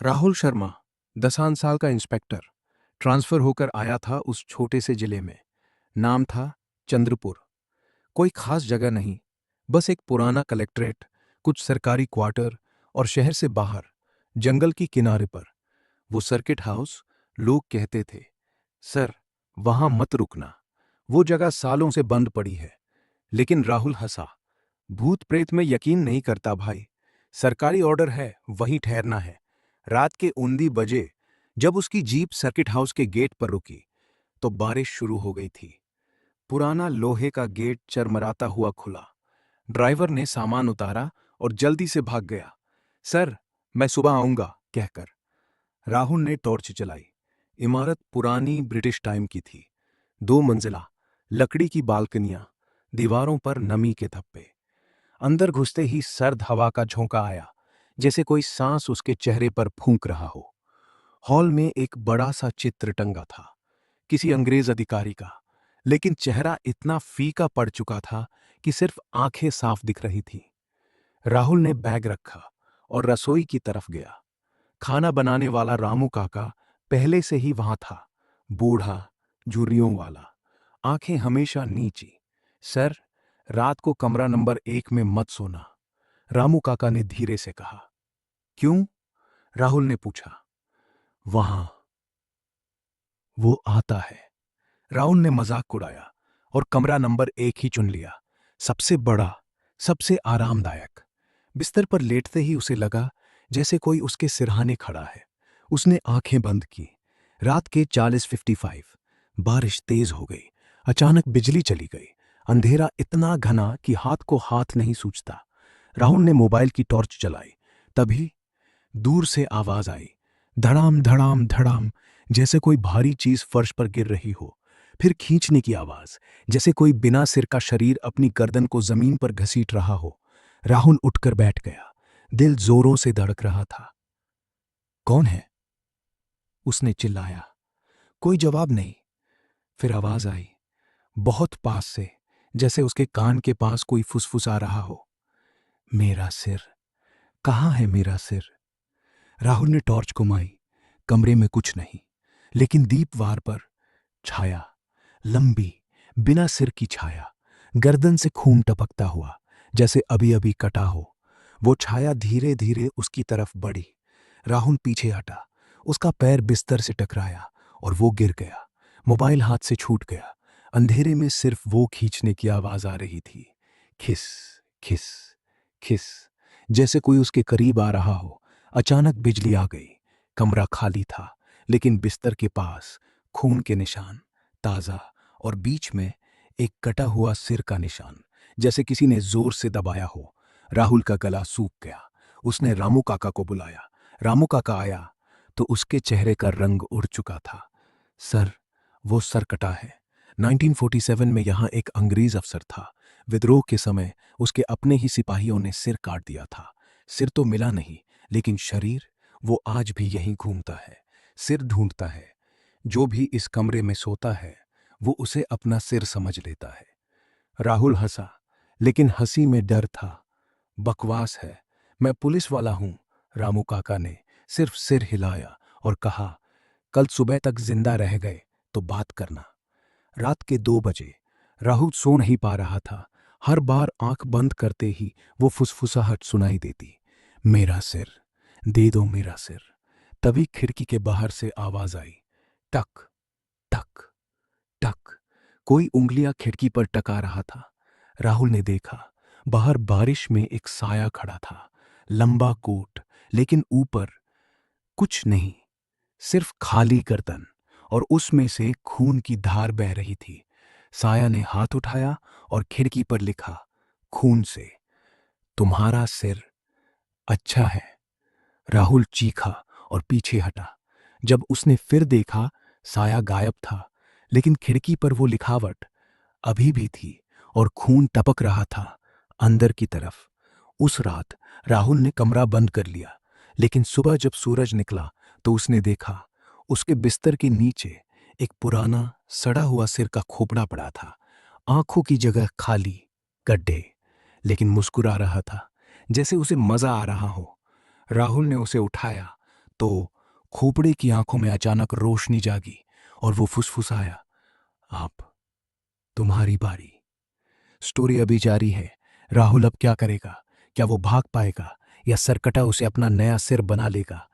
राहुल शर्मा 10 साल का inspector transfer होकर आया था उस छोटे से जिले में। नाम था चंद्रपुर। कोई खास जगह नहीं, बस एक पुराना कलेक्ट्रेट, कुछ सरकारी क्वार्टर और शहर से बाहर जंगल की किनारे पर वो सर्किट हाउस। लोग कहते थे, सर वहां मत रुकना, वो जगह सालों से बंद पड़ी है। लेकिन राहुल हंसा। भूत प्रेत में यकीन नहीं करता भाई। सरकारी ऑर्डर है, वहीं ठहरना है। रात के 19 बजे जब उसकी जीप सर्किट हाउस के गेट पर रुकी तो बारिश शुरू हो गई थी। पुराना लोहे का गेट चरमराता हुआ खुला। ड्राइवर ने सामान उतारा और जल्दी से भाग गया। सर मैं सुबह आऊंगा कहकर। राहुल ने टॉर्च जलाई। इमारत पुरानी ब्रिटिश टाइम की थी। 2 मंजिला, लकड़ी की बालकनियां, दीवारों पर नमी के धब्बे। अंदर घुसते ही सर्द हवा का झोंका आया, जैसे कोई सांस उसके चेहरे पर फूंक रहा हो। हॉल में एक बड़ा सा चित्र टंगा था, किसी अंग्रेज अधिकारी का, लेकिन चेहरा इतना फीका पड़ चुका था कि सिर्फ आंखें साफ दिख रही थीं। राहुल ने बैग रखा और रसोई की तरफ गया। खाना बनाने वाला रामू काका पहले से ही वहां था, बूढ़ा, झुर्रियों वाला, आंखें हमेशा नीची। सर रात को कमरा नंबर 1 में मत सोना, रामू काका ने धीरे से कहा। क्यों? राहुल ने पूछा। वहां वो आता है। राहुल ने मजाक उड़ाया और कमरा नंबर 1 ही चुन लिया। सबसे बड़ा, सबसे आरामदायक। बिस्तर पर लेटते ही उसे लगा जैसे कोई उसके सिरहाने खड़ा है। उसने आंखें बंद की। रात के 40:55। बारिश तेज हो गई। अचानक बिजली चली गई। अंधेरा इतना घना कि हाथ को हाथ नहीं सूझता। राहुल ने मोबाइल की टॉर्च जलाई। तभी दूर से आवाज आई, धड़ाम धड़ाम धड़ाम, जैसे कोई भारी चीज फर्श पर गिर रही हो। फिर खींचने की आवाज, जैसे कोई बिना सिर का शरीर अपनी गर्दन को जमीन पर घसीट रहा हो। राहुल उठकर बैठ गया। दिल जोरों से धड़क रहा था। कौन है? उसने चिल्लाया। कोई जवाब नहीं। फिर आवाज आई, बहुत पास से, जैसे उसके कान के पास कोई फुसफुसा रहा हो। मेरा सिर, कहाँ है मेरा सिर? राहुल ने टॉर्च घुमाई। कमरे में कुछ नहीं, लेकिन दीपवार पर छाया, लंबी, बिना सिर की छाया, गर्दन से खून टपकता हुआ, जैसे अभी अभी कटा हो। वो छाया धीरे धीरे उसकी तरफ बढ़ी। राहुल पीछे हटा। उसका पैर बिस्तर से टकराया और वो गिर गया। मोबाइल हाथ से छूट गया। अंधेरे में सिर्फ वो खींचने की आवाज आ रही थी। खिस, खिस, खिस, जैसे कोई उसके करीब आ रहा हो। अचानक बिजली आ गई। कमरा खाली था, लेकिन बिस्तर के पास खून के निशान, ताजा, और बीच में एक कटा हुआ सिर का निशान, जैसे किसी ने जोर से दबाया हो। राहुल का गला सूख गया। उसने रामू काका को बुलाया। रामू काका आया तो उसके चेहरे का रंग उड़ चुका था। सर, वो सर कटा है। 1947 में यहां एक अंग्रेज अफसर था। विद्रोह के समय उसके अपने ही सिपाहियों ने सिर काट दिया था। सिर तो मिला नहीं, लेकिन शरीर, वो आज भी यहीं घूमता है, सिर ढूंढता है। जो भी इस कमरे में सोता है वो उसे अपना सिर समझ लेता है। राहुल हंसा, लेकिन हंसी में डर था। बकवास है, मैं पुलिस वाला हूं। रामू काका ने सिर्फ सिर हिलाया और कहा, कल सुबह तक जिंदा रह गए तो बात करना। रात के 2 बजे राहुल सो नहीं पा रहा था। हर बार आंख बंद करते ही वो फुसफुसाहट सुनाई देती, मेरा सिर, दे दो मेरा सिर। तभी खिड़की के बाहर से आवाज आई, टक, टक, टक। कोई उंगलियां खिड़की पर टका रहा था। राहुल ने देखा, बाहर बारिश में एक साया खड़ा था, लंबा कोट, लेकिन ऊपर कुछ नहीं, सिर्फ खाली गर्दन, और उसमें से खून की धार बह रही थी। साया ने हाथ उठाया और खिड़की पर लिखा, खून से, तुम्हारा सिर अच्छा है। राहुल चीखा और पीछे हटा। जब उसने फिर देखा, साया गायब था, लेकिन खिड़की पर वो लिखावट अभी भी थी और खून टपक रहा था अंदर की तरफ। उस रात राहुल ने कमरा बंद कर लिया, लेकिन सुबह जब सूरज निकला तो उसने देखा उसके बिस्तर के नीचे एक पुराना सड़ा हुआ सिर का खोपड़ा पड़ा था। आंखों की जगह खाली, गड्ढे, लेकिन मुस्कुरा रहा था, जैसे उसे मजा आ रहा हो। राहुल ने उसे उठाया तो खोपड़े की आंखों में अचानक रोशनी जागी और वो फुसफुसाया, आप, तुम्हारी बारी। स्टोरी अभी जारी है। राहुल अब क्या करेगा? क्या वो भाग पाएगा या सरकटा उसे अपना नया सिर बना लेगा?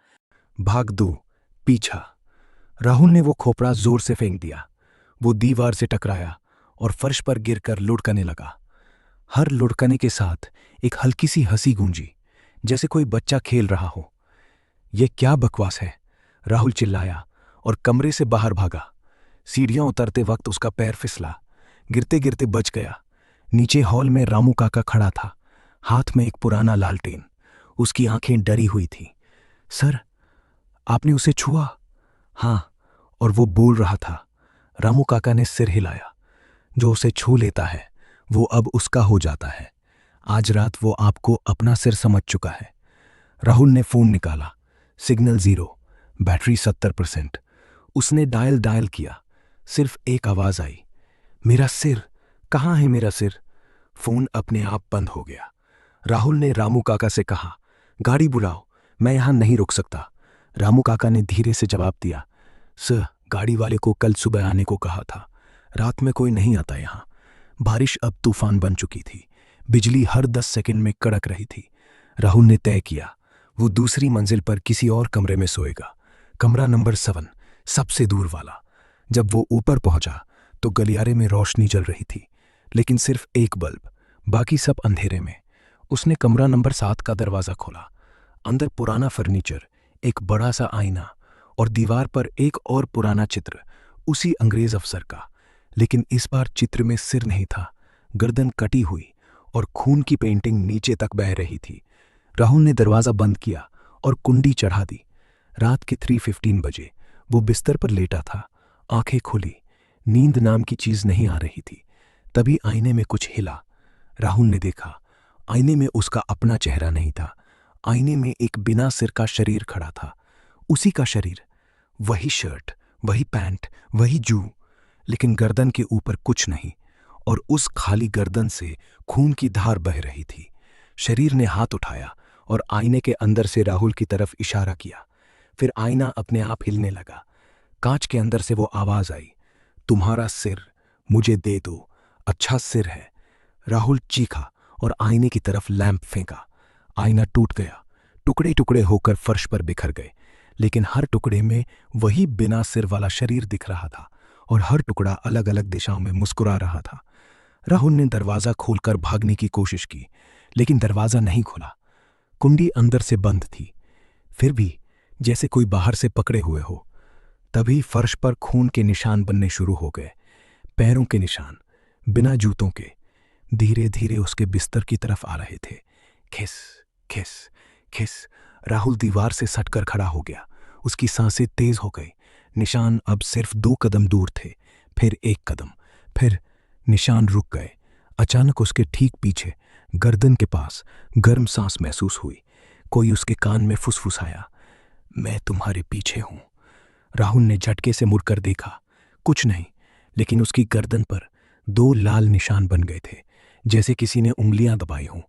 भाग दो, पीछा। राहुल ने वो खोपड़ा जोर से फेंक दिया। वो दीवार से टकराया और फर्श पर गिरकर लुढ़कने लगा। हर लुढ़कने के साथ एक हल्की सी हंसी गूंजी, जैसे कोई बच्चा खेल रहा हो। ये क्या बकवास है? राहुल चिल्लाया और कमरे से बाहर भागा। सीढ़ियां उतरते वक्त उसका पैर फिसला, गिरते गिरते बच गया। नीचे हॉल में रामू काका खड़ा था, हाथ में एक पुराना लालटेन। उसकी आंखें डरी हुई थी। सर, आपने उसे छुआ? हाँ, और वो बोल रहा था। रामू काका ने सिर हिलाया। जो उसे छू लेता है वो अब उसका हो जाता है। आज रात वो आपको अपना सिर समझ चुका है। राहुल ने फोन निकाला। Signal 0, battery 70%। उसने डायल डायल किया। सिर्फ एक आवाज आई, मेरा सिर, कहाँ है मेरा सिर? फोन अपने आप बंद हो गया। राहुल ने रामू काका से कहा, गाड़ी बुलाओ, मैं यहां नहीं रुक सकता। रामू काका ने धीरे से जवाब दिया, सर, गाड़ी वाले को कल सुबह आने को कहा था। रात में कोई नहीं आता यहां। बारिश अब तूफान बन चुकी थी। बिजली हर 10 सेकंड में कड़क रही थी। राहुल ने तय किया, वो दूसरी मंजिल पर किसी और कमरे में सोएगा। कमरा नंबर 7, सबसे दूर वाला। जब वो ऊपर पहुंचा तो गलियारे में रोशनी जल रही थी, लेकिन सिर्फ एक बल्ब, बाकी सब अंधेरे में। उसने कमरा नंबर 7 का दरवाजा खोला। अंदर पुराना फर्नीचर, एक बड़ा सा आईना और दीवार पर एक और पुराना चित्र, उसी अंग्रेज अफसर का। लेकिन इस बार चित्र में सिर नहीं था, गर्दन कटी हुई और खून की पेंटिंग नीचे तक बह रही थी। राहुल ने दरवाजा बंद किया और कुंडी चढ़ा दी। रात के 3:15 बजे वो बिस्तर पर लेटा था, आंखें खुली। नींद नाम की चीज नहीं आ रही थी। तभी आईने में कुछ हिला। राहुल ने देखा, आईने में उसका अपना चेहरा नहीं था। आईने में एक बिना सिर का शरीर खड़ा था। उसी का शरीर, वही शर्ट, वही पैंट, वही जू, लेकिन गर्दन के ऊपर कुछ नहीं, और उस खाली गर्दन से खून की धार बह रही थी। शरीर ने हाथ उठाया और आईने के अंदर से राहुल की तरफ इशारा किया। फिर आईना अपने आप हिलने लगा। कांच के अंदर से वो आवाज आई, तुम्हारा सिर मुझे दे दो, अच्छा सिर है। राहुल चीखा और आईने की तरफ लैंप फेंका। आईना टूट गया, टुकड़े टुकड़े होकर फर्श पर बिखर गए, लेकिन हर टुकड़े में वही बिना सिर वाला शरीर दिख रहा था और हर टुकड़ा अलग अलग दिशाओं में मुस्कुरा रहा था। राहुल ने दरवाजा खोलकर भागने की कोशिश की, लेकिन दरवाजा नहीं खुला। कुंडी अंदर से बंद थी, फिर भी जैसे कोई बाहर से पकड़े हुए हो। तभी फर्श पर खून के निशान बनने शुरू हो गए, पैरों के निशान, बिना जूतों के। धीरे धीरे उसके बिस्तर की तरफ आ रहे थे। खिस खिस खिस। राहुल दीवार से सटकर खड़ा हो गया। उसकी सांसें तेज हो गई। निशान अब सिर्फ 2 कदम दूर थे, फिर 1 कदम, फिर निशान रुक गए। अचानक उसके ठीक पीछे, गर्दन के पास, गर्म सांस महसूस हुई। कोई उसके कान में फुसफुसाया, मैं तुम्हारे पीछे हूं। राहुल ने झटके से मुड़कर देखा, कुछ नहीं, लेकिन उसकी गर्दन पर 2 लाल निशान बन गए थे, जैसे किसी ने उंगलियां दबाई हों।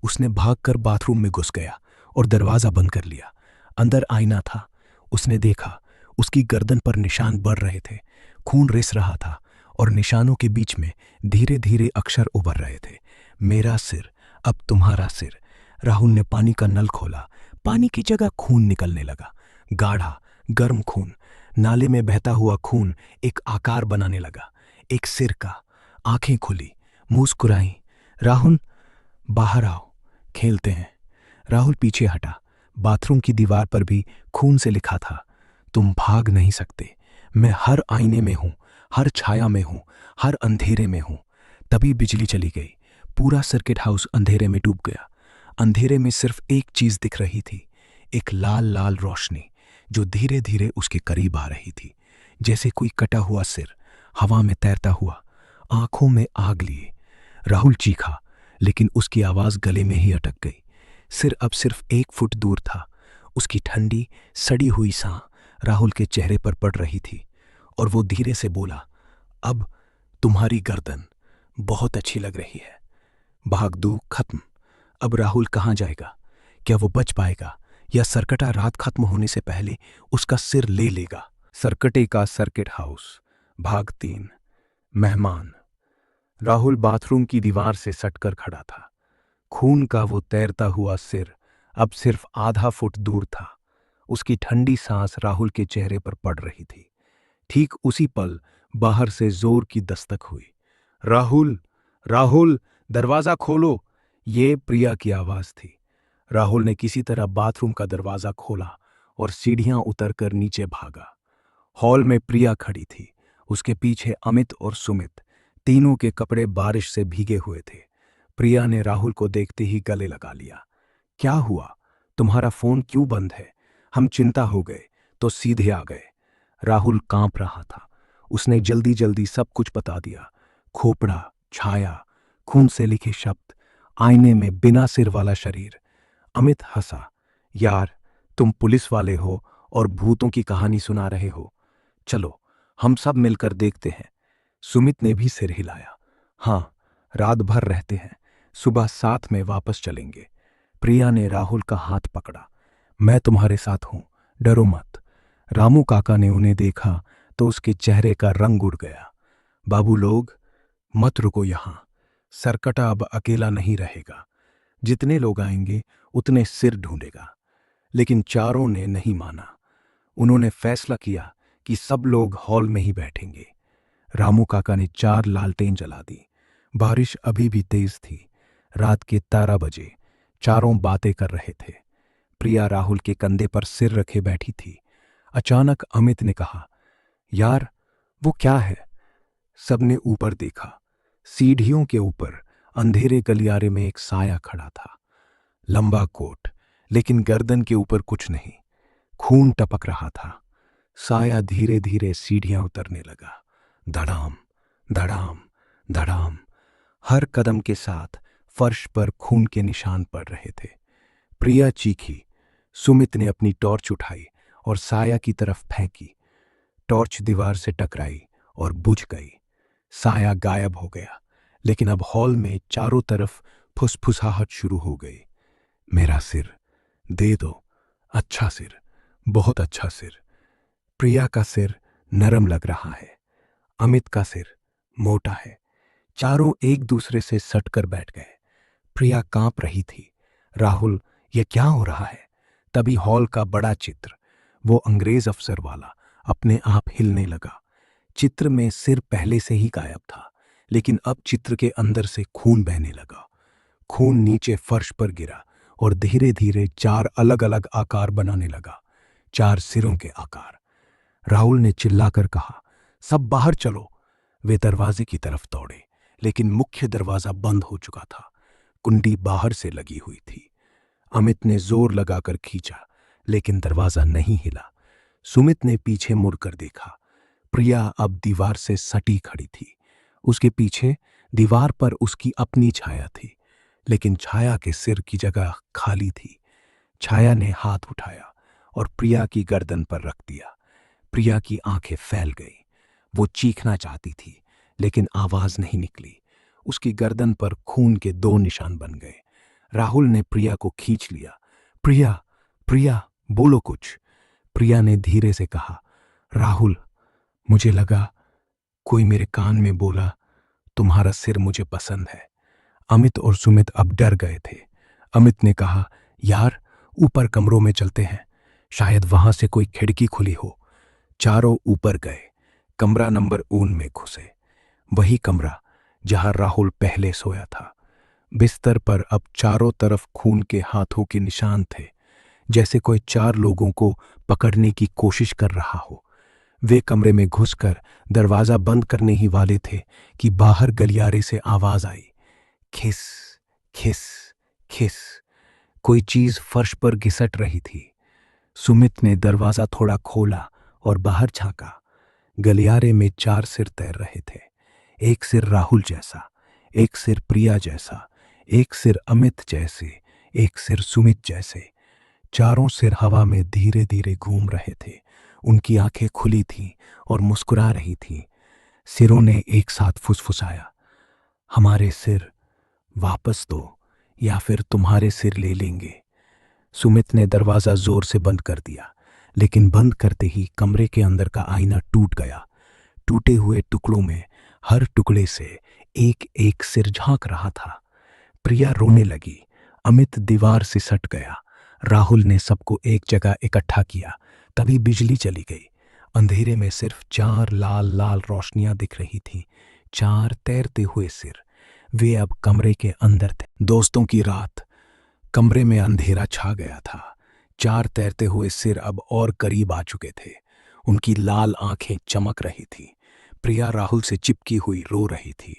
उसने भागकर बाथरूम में घुस गया और दरवाजा बंद कर लिया। अंदर आईना था। उसने देखा, उसकी गर्दन पर निशान बढ़ रहे थे, खून रिस रहा था और निशानों के बीच में धीरे धीरे अक्षर उभर रहे थे, मेरा सिर, अब तुम्हारा सिर। राहुल ने पानी का नल खोला। पानी की जगह खून निकलने लगा, गाढ़ा गर्म खून। नाले में बहता हुआ खून एक आकार बनाने लगा, एक सिर का। आंखें खुली, मुस्कुराई, राहुल, बाहर आओ, खेलते हैं। राहुल पीछे हटा। बाथरूम की दीवार पर भी खून से लिखा था, तुम भाग नहीं सकते, मैं हर आईने में हूं, हर छाया में हूं, हर अंधेरे में हूं। तभी बिजली चली गई। पूरा सर्किट हाउस अंधेरे में डूब गया। अंधेरे में सिर्फ एक चीज दिख रही थी, एक लाल लाल रोशनी जो धीरे धीरे उसके करीब आ रही थी, जैसे कोई कटा हुआ सिर हवा में तैरता हुआ, आंखों में आग लिए। राहुल चीखा, लेकिन उसकी आवाज गले में ही अटक गई। सिर अब सिर्फ 1 फुट दूर था। उसकी ठंडी सड़ी हुई सांस राहुल के चेहरे पर पड़ रही थी और वो धीरे से बोला, अब तुम्हारी गर्दन बहुत अच्छी लग रही है। भाग दो खत्म। अब राहुल कहाँ जाएगा? क्या वो बच पाएगा या सरकटा रात खत्म होने से पहले उसका सिर ले लेगा। सरकटे का सर्किट हाउस, भाग 3। मेहमान। राहुल बाथरूम की दीवार से सटकर खड़ा था। खून का वो तैरता हुआ सिर अब सिर्फ आधा फुट दूर था। उसकी ठंडी सांस राहुल के चेहरे पर पड़ रही थी। ठीक उसी पल बाहर से जोर की दस्तक हुई। राहुल, राहुल, दरवाजा खोलो। ये प्रिया की आवाज थी। राहुल ने किसी तरह बाथरूम का दरवाजा खोला और सीढ़ियां उतरकर नीचे भागा। हॉल में प्रिया खड़ी थी। उसके पीछे अमित और सुमित, तीनों के कपड़े बारिश से भीगे हुए थे। प्रिया ने राहुल को देखते ही गले लगा लिया। क्या हुआ? तुम्हारा फोन क्यों बंद है? हम चिंता हो गए तो सीधे आ गए। राहुल कांप रहा था। उसने जल्दी जल्दी सब कुछ बता दिया। खोपड़ा, छाया, खून से लिखे शब्द, आईने में बिना सिर वाला शरीर। अमित हंसा। यार, तुम पुलिस वाले हो और भूतों की कहानी सुना रहे हो। चलो, हम सब मिलकर देखते हैं। सुमित ने भी सिर हिलाया। हाँ, रात भर रहते हैं, सुबह 7 में वापस चलेंगे। प्रिया ने राहुल का हाथ पकड़ा। मैं तुम्हारे साथ हूं, डरो मत। रामू काका ने उन्हें देखा तो उसके चेहरे का रंग उड़ गया। बाबू लोग, मत रुको यहां। सरकटा अब अकेला नहीं रहेगा। जितने लोग आएंगे उतने सिर ढूंढेगा। लेकिन चारों ने नहीं माना। उन्होंने फैसला किया कि सब लोग हॉल में ही बैठेंगे। रामू काका ने 4 लालटेन जला दी। बारिश अभी भी तेज थी। रात के 12 बजे। चारों बातें कर रहे थे। प्रिया राहुल के कंधे पर सिर रखे बैठी थी। अचानक अमित ने कहा, यार, वो क्या है? सबने ऊपर देखा। सीढ़ियों के ऊपर अंधेरे गलियारे में एक साया खड़ा था। लंबा कोट, लेकिन गर्दन के ऊपर कुछ नहीं। खून टपक रहा था। साया धीरे धीरे सीढ़ियां उतरने लगा। धड़ाम, धड़ाम, धड़ाम। हर कदम के साथ फर्श पर खून के निशान पड़ रहे थे। प्रिया चीखी। सुमित ने अपनी टॉर्च उठाई और साया की तरफ फेंकी। टॉर्च दीवार से टकराई और बुझ गई। साया गायब हो गया। लेकिन अब हॉल में चारों तरफ फुसफुसाहट शुरू हो गई। मेरा सिर दे दो। अच्छा सिर, बहुत अच्छा सिर। प्रिया का सिर नरम लग रहा है। अमित का सिर मोटा है। चारों एक दूसरे से सटकर बैठ गए। प्रिया कांप रही थी। राहुल, यह क्या हो रहा है? तभी हॉल का बड़ा चित्र, वो अंग्रेज अफसर वाला, अपने आप हिलने लगा। चित्र में सिर पहले से ही गायब था, लेकिन अब चित्र के अंदर से खून बहने लगा। खून नीचे फर्श पर गिरा और धीरे धीरे 4 अलग अलग आकार बनाने लगा। 4 सिरों के आकार। राहुल ने चिल्लाकर कहा, सब बाहर चलो। वे दरवाजे की तरफ दौड़े, लेकिन मुख्य दरवाजा बंद हो चुका था। कुंडी बाहर से लगी हुई थी। अमित ने जोर लगाकर खींचा, लेकिन दरवाजा नहीं हिला। सुमित ने पीछे मुड़कर देखा। प्रिया अब दीवार से सटी खड़ी थी। उसके पीछे दीवार पर उसकी अपनी छाया थी, लेकिन छाया के सिर की जगह खाली थी। छाया ने हाथ उठाया और प्रिया की गर्दन पर रख दिया। प्रिया की आंखें फैल गई। वो चीखना चाहती थी, लेकिन आवाज नहीं निकली। उसकी गर्दन पर खून के 2 निशान बन गए। राहुल ने प्रिया को खींच लिया। प्रिया, प्रिया, बोलो कुछ। प्रिया ने धीरे से कहा, राहुल, मुझे लगा कोई मेरे कान में बोला, तुम्हारा सिर मुझे पसंद है। अमित और सुमित अब डर गए थे। अमित ने कहा, यार, ऊपर कमरों में चलते हैं, शायद वहां से कोई खिड़की खुली हो। चारों ऊपर गए। कमरा नंबर 1 में घुसे। वही कमरा जहां राहुल पहले सोया था। बिस्तर पर अब चारों तरफ खून के हाथों के निशान थे, जैसे कोई 4 लोगों को पकड़ने की कोशिश कर रहा हो। वे कमरे में घुसकर दरवाजा बंद करने ही वाले थे कि बाहर गलियारे से आवाज आई। खिस, खिस, खिस। कोई चीज फर्श पर घिसट रही थी। सुमित ने दरवाजा थोड़ा खोला और बाहर झांका। गलियारे में 4 सिर तैर रहे थे। एक सिर राहुल जैसा, एक सिर प्रिया जैसा, एक सिर अमित जैसे, एक सिर सुमित जैसे। चारों सिर हवा में धीरे धीरे घूम रहे थे। उनकी आंखें खुली थीं और मुस्कुरा रही थीं। सिरों ने एक साथ फुसफुसाया, हमारे सिर वापस दो या फिर तुम्हारे सिर ले लेंगे। सुमित ने दरवाजा जोर से बंद कर दिया, लेकिन बंद करते ही कमरे के अंदर का आईना टूट गया। टूटे हुए टुकड़ों में हर टुकड़े से एक एक सिर झांक रहा था। प्रिया रोने लगी। अमित दीवार से सट गया। राहुल ने सबको एक जगह इकट्ठा किया। तभी बिजली चली गई। अंधेरे में सिर्फ 4 लाल लाल रोशनियां दिख रही थीं। 4 तैरते हुए सिर। वे अब कमरे के अंदर थे। दोस्तों की रात। कमरे में अंधेरा छा गया था। 4 तैरते हुए सिर अब और करीब आ चुके थे। उनकी लाल आंखें चमक रही थी। प्रिया राहुल से चिपकी हुई रो रही थी।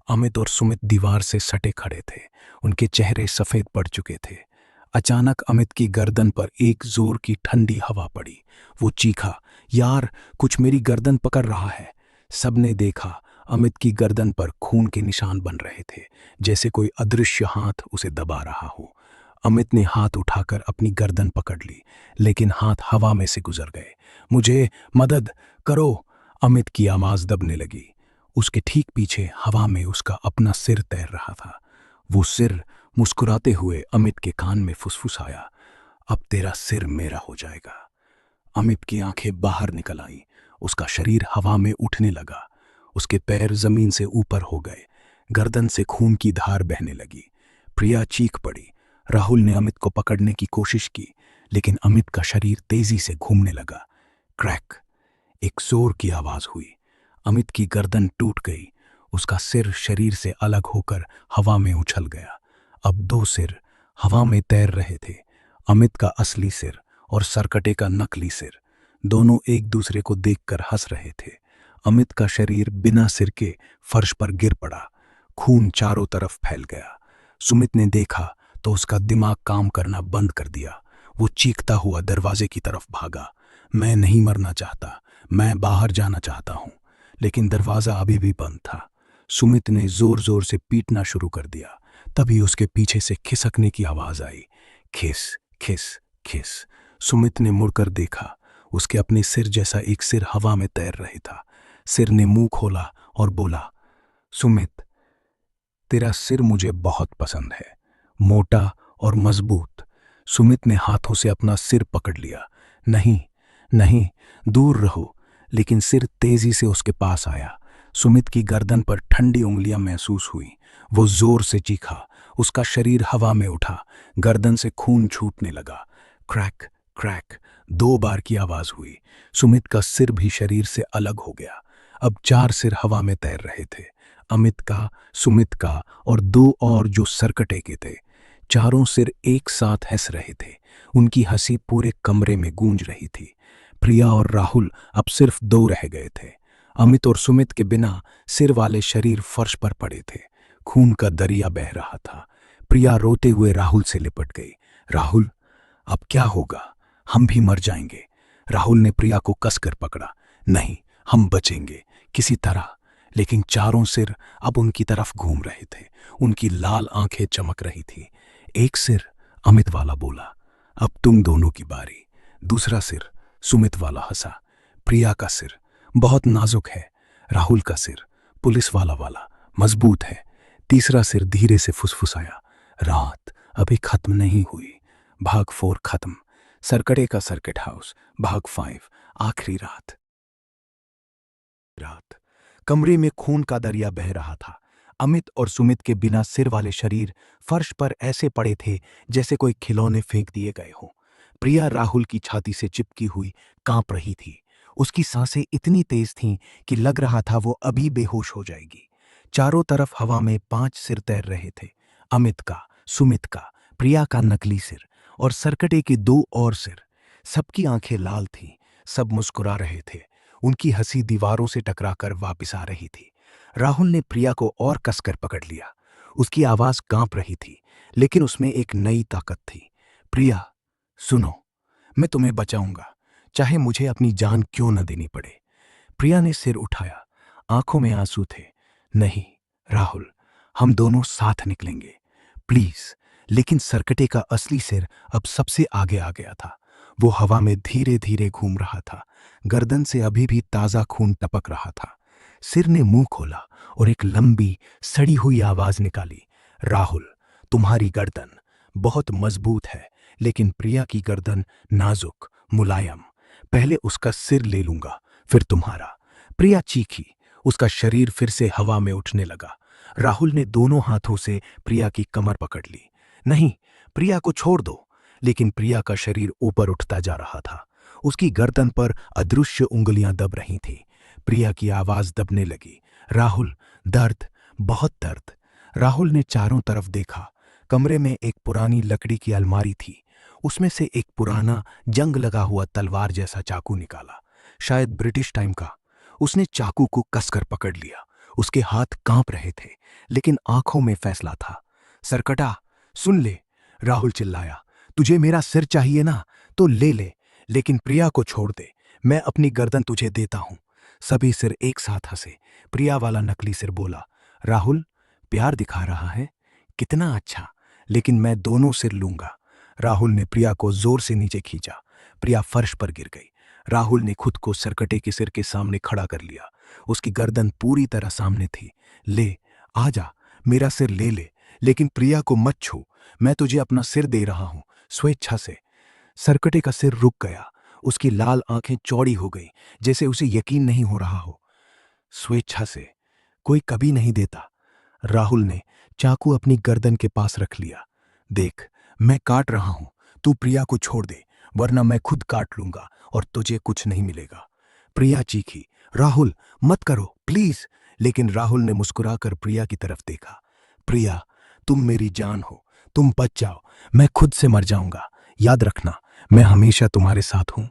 अमित और सुमित दीवार से सटे खड़े थे। उनके चेहरे सफेद पड़ चुके थे। अचानक अमित की गर्दन पर एक जोर की ठंडी हवा पड़ी। वो चीखा, यार, कुछ मेरी गर्दन पकड़ रहा है। सबने देखा, अमित की गर्दन पर खून के निशान बन रहे थे, जैसे कोई अदृश्य हाथ उसे दबा रहा हो। अमित ने हाथ उठाकर अपनी गर्दन पकड़ ली, लेकिन हाथ हवा में से गुजर गए। मुझे मदद करो, अमित की आवाज दबने लगी। उसके ठीक पीछे हवा में उसका अपना सिर तैर रहा था। वो सिर मुस्कुराते हुए अमित के कान में फुसफुसाया, अब तेरा सिर मेरा हो जाएगा। अमित की आंखें बाहर निकल आई। उसका शरीर हवा में उठने लगा। उसके पैर जमीन से ऊपर हो गए। गर्दन से खून की धार बहने लगी। प्रिया चीख पड़ी। राहुल ने अमित को पकड़ने की कोशिश की, लेकिन अमित का शरीर तेजी से घूमने लगा। क्रैक! एक जोर की आवाज हुई। अमित की गर्दन टूट गई। उसका सिर शरीर से अलग होकर हवा में उछल गया। अब 2 सिर हवा में तैर रहे थे। अमित का असली सिर और सरकटे का नकली सिर। दोनों एक दूसरे को देखकर हंस रहे थे। अमित का शरीर बिना सिर के फर्श पर गिर पड़ा। खून चारों तरफ फैल गया। सुमित ने देखा तो उसका दिमाग काम करना बंद कर दिया। वो चीखता हुआ दरवाजे की तरफ भागा। मैं नहीं मरना चाहता, मैं बाहर जाना चाहता हूं। लेकिन दरवाजा अभी भी बंद था। सुमित ने जोर जोर से पीटना शुरू कर दिया। तभी उसके पीछे से खिसकने की आवाज आई। खिस खिस खिस। सुमित ने मुड़कर देखा। उसके अपने सिर जैसा एक सिर हवा में तैर रहे था। सिर ने मुंह खोला और बोला, सुमित, तेरा सिर मुझे बहुत पसंद है, मोटा और मजबूत। सुमित ने हाथों से अपना सिर पकड़ लिया। नहीं नहीं, दूर रहो। लेकिन सिर तेजी से उसके पास आया। सुमित की गर्दन पर ठंडी उंगलियां महसूस हुई। वो जोर से चीखा। उसका शरीर हवा में उठा। गर्दन से खून छूटने लगा। क्रैक क्रैक 2 बार की आवाज हुई। सुमित का सिर भी शरीर से अलग हो गया। अब 4 सिर हवा में तैर रहे थे। अमित का, सुमित का और 2 और जो सरकटे के थे। चारों सिर एक साथ हंस रहे थे। उनकी हंसी पूरे कमरे में गूंज रही थी। प्रिया और राहुल अब सिर्फ 2 रह गए थे। अमित और सुमित के बिना सिर वाले शरीर फर्श पर पड़े थे। खून का दरिया बह रहा था। प्रिया रोते हुए राहुल से लिपट गई। राहुल, अब क्या होगा? हम भी मर जाएंगे। राहुल ने प्रिया को कसकर पकड़ा। नहीं, हम बचेंगे किसी तरह। लेकिन चारों सिर अब उनकी तरफ घूम रहे थे। उनकी लाल आंखें चमक रही थी। एक सिर अमित वाला बोला, अब तुम दोनों की बारी। दूसरा सिर सुमित वाला हंसा। प्रिया का सिर बहुत नाजुक है। राहुल का सिर पुलिस वाला मजबूत है। तीसरा सिर धीरे से फुसफुसाया, रात अभी खत्म नहीं हुई। भाग 4 खत्म। सरकटे का सर्किट हाउस। भाग 5 आखिरी रात। कमरे में खून का दरिया बह रहा था। अमित और सुमित के बिना सिर वाले शरीर फर्श पर ऐसे पड़े थे जैसे कोई खिलौने फेंक दिए गए हों। प्रिया राहुल की छाती से चिपकी हुई कांप रही थी। उसकी सांसें इतनी तेज थीं कि लग रहा था वो अभी बेहोश हो जाएगी। चारों तरफ हवा में 5 सिर तैर रहे थे। अमित का, सुमित का, प्रिया का नकली सिर और सरकटे के 2 और सिर। सबकी आंखें लाल थीं। सब मुस्कुरा रहे थे। उनकी हंसी दीवारों से टकराकर वापस आ रही थी। राहुल ने प्रिया को और कसकर पकड़ लिया। उसकी आवाज कांप रही थी, लेकिन उसमें एक नई ताकत थी। प्रिया, सुनो, मैं तुम्हें बचाऊंगा, चाहे मुझे अपनी जान क्यों न देनी पड़े। प्रिया ने सिर उठाया। आंखों में आंसू थे। नहीं राहुल, हम दोनों साथ निकलेंगे, प्लीज। लेकिन सरकटे का असली सिर अब सबसे आगे आ गया था। वो हवा में धीरे धीरे घूम रहा था। गर्दन से अभी भी ताजा खून टपक रहा था। सिर ने मुंह खोला और एक लंबी सड़ी हुई आवाज निकाली, राहुल, तुम्हारी गर्दन बहुत मजबूत है, लेकिन प्रिया की गर्दन नाजुक, मुलायम। पहले उसका सिर ले लूंगा, फिर तुम्हारा। प्रिया चीखी। उसका शरीर फिर से हवा में उठने लगा। राहुल ने दोनों हाथों से प्रिया की कमर पकड़ ली। नहीं, प्रिया को छोड़ दो। लेकिन प्रिया का शरीर ऊपर उठता जा रहा था। उसकी गर्दन पर अदृश्य उंगलियां दब रही थीं। प्रिया की आवाज दबने लगी। राहुल, दर्द, बहुत दर्द। राहुल ने चारों तरफ देखा। कमरे में एक पुरानी लकड़ी की अलमारी थी। उसमें से एक पुराना जंग लगा हुआ तलवार जैसा चाकू निकाला, शायद ब्रिटिश टाइम का। उसने चाकू को कसकर पकड़ लिया। उसके हाथ कांप रहे थे, लेकिन आंखों में फैसला था। सरकटा, सुन ले, राहुल चिल्लाया। तुझे मेरा सिर चाहिए ना, तो ले ले, लेकिन प्रिया को छोड़ दे। मैं अपनी गर्दन तुझे देता हूं। सभी सिर एक साथ हंसे। प्रिया वाला नकली सिर बोला, राहुल, प्यार दिखा रहा है, कितना अच्छा, लेकिन मैं दोनों सिर लूंगा। राहुल ने प्रिया को जोर से नीचे खींचा। प्रिया फर्श पर गिर गई। राहुल ने खुद को सरकटे के सिर के सामने खड़ा कर लिया। उसकी गर्दन पूरी तरह सामने थी। ले, आजा, मेरा सिर ले ले, लेकिन प्रिया को मत छू। मैं तुझे अपना सिर दे रहा हूं, स्वेच्छा से। सरकटे का सिर रुक गया। उसकी लाल आंखें चौड़ी हो गई, जैसे उसे यकीन नहीं हो रहा हो। स्वेच्छा से? कोई कभी नहीं देता। राहुल ने चाकू अपनी गर्दन के पास रख लिया। देख, मैं काट रहा हूं, तू प्रिया को छोड़ दे, वरना मैं खुद काट लूंगा और तुझे कुछ नहीं मिलेगा। प्रिया चीखी, राहुल, मत करो, प्लीज। लेकिन राहुल ने मुस्कुराकर प्रिया की तरफ देखा। प्रिया, तुम मेरी जान हो, तुम बच जाओ, मैं खुद से मर जाऊंगा। याद रखना, मैं हमेशा तुम्हारे साथ हूं।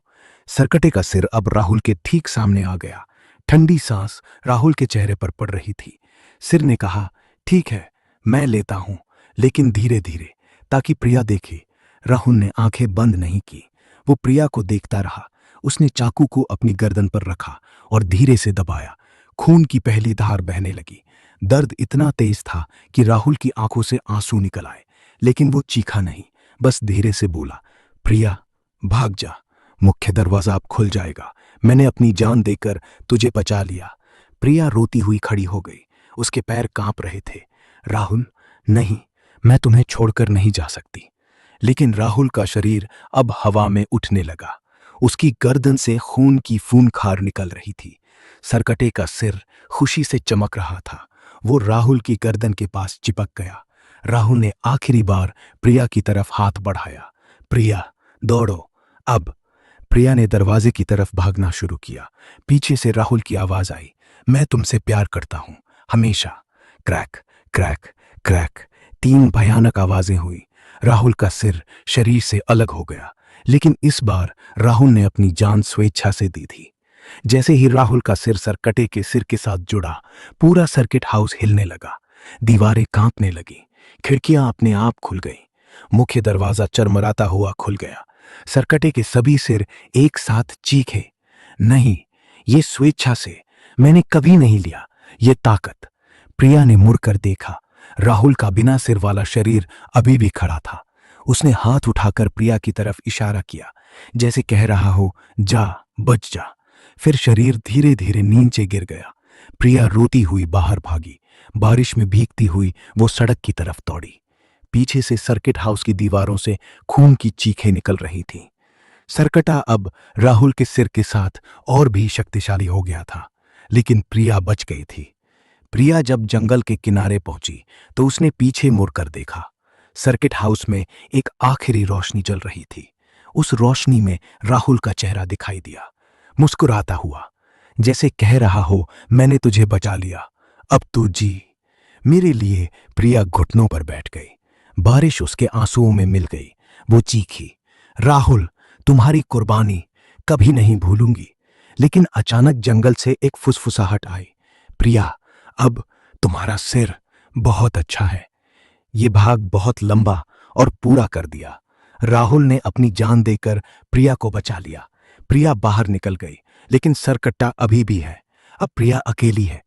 सरकटे का सिर अब राहुल के ठीक सामने आ गया। ठंडी सांस राहुल के चेहरे पर पड़ रही थी। सिर ने कहा, ठीक है, मैं लेता हूं, लेकिन धीरे धीरे, ताकि प्रिया देखे। राहुल ने आंखें बंद नहीं की। वो प्रिया को देखता रहा। उसने चाकू को अपनी गर्दन पर रखा और धीरे से दबाया। खून की पहली धार बहने लगी। दर्द इतना तेज था कि राहुल की आंखों से आंसू निकल आए, लेकिन वो चीखा नहीं, बस धीरे से बोला, प्रिया, भाग जा, मुख्य दरवाजा अब खुल जाएगा। मैंने अपनी जान देकर तुझे बचा लिया। प्रिया रोती हुई खड़ी हो गई। उसके पैर कांप रहे थे। राहुल, नहीं, मैं तुम्हें छोड़कर नहीं जा सकती। लेकिन राहुल का शरीर अब हवा में उठने लगा। उसकी गर्दन से खून की फूंखार निकल रही थी। सरकटे का सिर खुशी से चमक रहा था। वो राहुल की गर्दन के पास चिपक गया। राहुल ने आखिरी बार प्रिया की तरफ हाथ बढ़ाया। प्रिया, दौड़ो अब। प्रिया ने दरवाजे की तरफ भागना शुरू किया। पीछे से राहुल की आवाज आई, मैं तुमसे प्यार करता हूं, हमेशा। क्रैक, क्रैक, क्रैक, 3 भयानक आवाजें हुई। राहुल का सिर शरीर से अलग हो गया, लेकिन इस बार राहुल ने अपनी जान स्वेच्छा से दी थी। जैसे ही राहुल का सिर सरकटे के सिर के साथ जुड़ा, पूरा सर्किट हाउस हिलने लगा। दीवारें कांपने लगी। खिड़कियां अपने आप खुल गईं। मुख्य दरवाजा चरमराता हुआ खुल गया। सरकटे के सभी सिर एक साथ चीखे, नहीं, ये स्वेच्छा से, मैंने कभी नहीं लिया, ये ताकत। प्रिया ने मुड़कर देखा। राहुल का बिना सिर वाला शरीर अभी भी खड़ा था। उसने हाथ उठाकर प्रिया की तरफ इशारा किया, जैसे कह रहा हो, जा, बच जा। फिर शरीर धीरे धीरे नीचे गिर गया। प्रिया रोती हुई बाहर भागी। बारिश में भीगती हुई वो सड़क की तरफ दौड़ी। पीछे से सर्किट हाउस की दीवारों से खून की चीखें निकल रही थीं। सरकटा अब राहुल के सिर के साथ और भी शक्तिशाली हो गया था, लेकिन प्रिया बच गई थी। प्रिया जब जंगल के किनारे पहुंची तो उसने पीछे मुड़कर देखा। सर्किट हाउस में एक आखिरी रोशनी जल रही थी। उस रोशनी में राहुल का चेहरा दिखाई दिया, मुस्कुराता हुआ, जैसे कह रहा हो, मैंने तुझे बचा लिया, अब तू जी। मेरे लिए। प्रिया घुटनों पर बैठ गई। बारिश उसके आंसुओं में मिल गई। वो चीखी, राहुल, तुम्हारी कुर्बानी कभी नहीं भूलूंगी। लेकिन अचानक जंगल से एक फुसफुसाहट आई, प्रिया, अब तुम्हारा सिर बहुत अच्छा है। ये भाग बहुत लंबा और पूरा कर दिया। राहुल ने अपनी जान देकर प्रिया को बचा लिया। प्रिया बाहर निकल गई, लेकिन सरकट्टा अभी भी है। अब प्रिया अकेली है,